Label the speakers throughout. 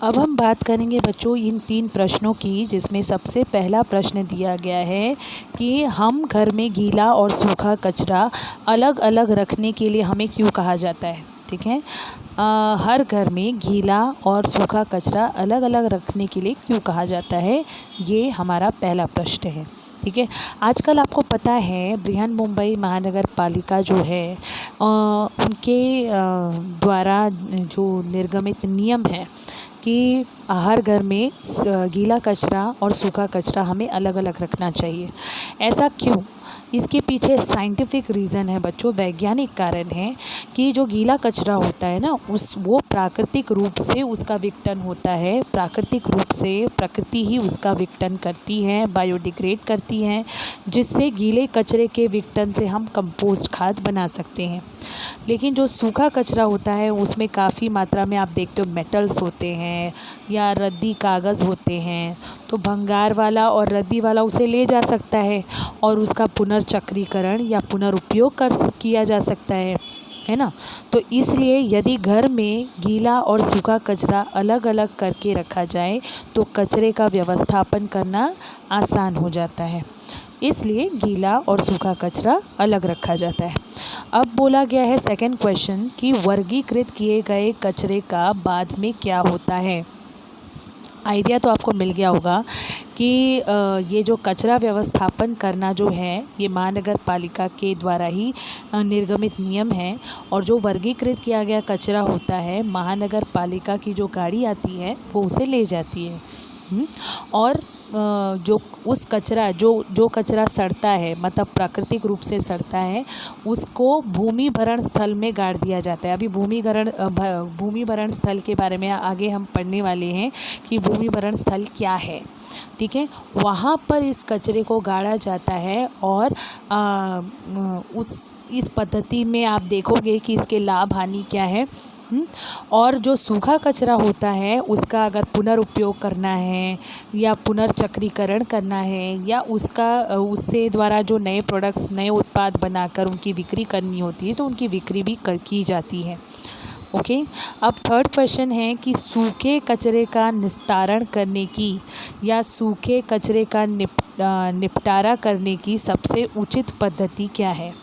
Speaker 1: अब हम बात करेंगे बच्चों इन 3 प्रश्नों की, जिसमें सबसे पहला प्रश्न दिया गया है कि हम घर में गीला और सूखा कचरा अलग अलग रखने के लिए हमें क्यों कहा जाता है। ठीक है, हर घर में गीला और सूखा कचरा अलग अलग रखने के लिए क्यों कहा जाता है, ये हमारा पहला प्रश्न है। ठीक है, आजकल आपको पता है बृहन महानगर पालिका जो है उनके द्वारा जो निर्गमित नियम है कि हर घर में गीला कचरा और सूखा कचरा हमें अलग अलग रखना चाहिए। ऐसा क्यों? इसके पीछे साइंटिफिक रीज़न है बच्चों, वैज्ञानिक कारण है कि जो गीला कचरा होता है ना वो प्राकृतिक रूप से उसका विघटन होता है, प्राकृतिक रूप से प्रकृति ही उसका विघटन करती है, बायोडिग्रेड करती है, जिससे गीले कचरे के विघटन से हम कंपोस्ट खाद बना सकते हैं। लेकिन जो सूखा कचरा होता है उसमें काफ़ी मात्रा में आप देखते हो मेटल्स होते हैं या रद्दी कागज़ होते हैं, तो भंगार वाला और रद्दी वाला उसे ले जा सकता है और उसका पुनर्चक्रीकरण या पुनरुपयोग किया जा सकता है ना। तो इसलिए यदि घर में गीला और सूखा कचरा अलग अलग करके रखा जाए तो कचरे का व्यवस्थापन करना आसान हो जाता है, इसलिए गीला और सूखा कचरा अलग रखा जाता है। अब बोला गया है सेकंड क्वेश्चन कि वर्गीकृत किए गए कचरे का बाद में क्या होता है। आइडिया तो आपको मिल गया होगा कि ये जो कचरा व्यवस्थापन करना जो है ये महानगर पालिका के द्वारा ही निर्गमित नियम है, और जो वर्गीकृत किया गया कचरा होता है महानगर पालिका की जो गाड़ी आती है वो उसे ले जाती है। और जो उस कचरा जो कचरा सड़ता है, मतलब प्राकृतिक रूप से सड़ता है, उसको भूमि भरण स्थल में गाड़ दिया जाता है। अभी भूमि भरण स्थल के बारे में आगे हम पढ़ने वाले हैं कि भूमि भरण स्थल क्या है। ठीक है, वहाँ पर इस कचरे को गाड़ा जाता है और इस पद्धति में आप देखोगे कि इसके लाभ हानि क्या है। और जो सूखा कचरा होता है उसका अगर पुनरुपयोग करना है या पुनर्चक्रीकरण करना है या उससे द्वारा जो नए प्रोडक्ट्स, नए उत्पाद बनाकर उनकी बिक्री करनी होती है तो उनकी बिक्री भी की जाती है। ओके, अब थर्ड क्वेश्चन है कि सूखे कचरे का निस्तारण करने की या सूखे कचरे का निपटारा करने की सबसे उचित पद्धति क्या है।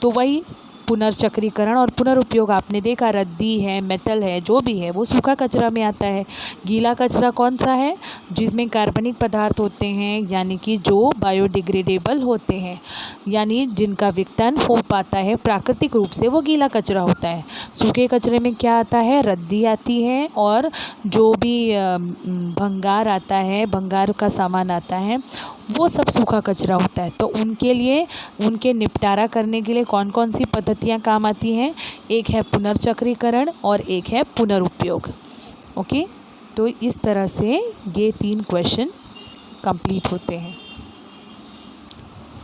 Speaker 1: तो वही पुनर्चक्रीकरण और पुनरुपयोग। आपने देखा रद्दी है, मेटल है, जो भी है वो सूखा कचरा में आता है। गीला कचरा कौन सा है? जिसमें कार्बनिक पदार्थ होते हैं, यानी कि जो बायोडिग्रेडेबल होते हैं, यानी जिनका विघटन हो पाता है प्राकृतिक रूप से, वो गीला कचरा होता है। सूखे कचरे में क्या आता है? रद्दी आती है और जो भी भंगार आता है, भंगार का सामान आता है, वो सब सूखा कचरा होता है। तो उनके लिए, उनके निपटारा करने के लिए कौन कौन सी पद्धतियाँ काम आती हैं? एक है पुनर्चक्रीकरण और एक है पुनरुपयोग। ओके, तो इस तरह से ये 3 क्वेश्चन कंप्लीट होते हैं।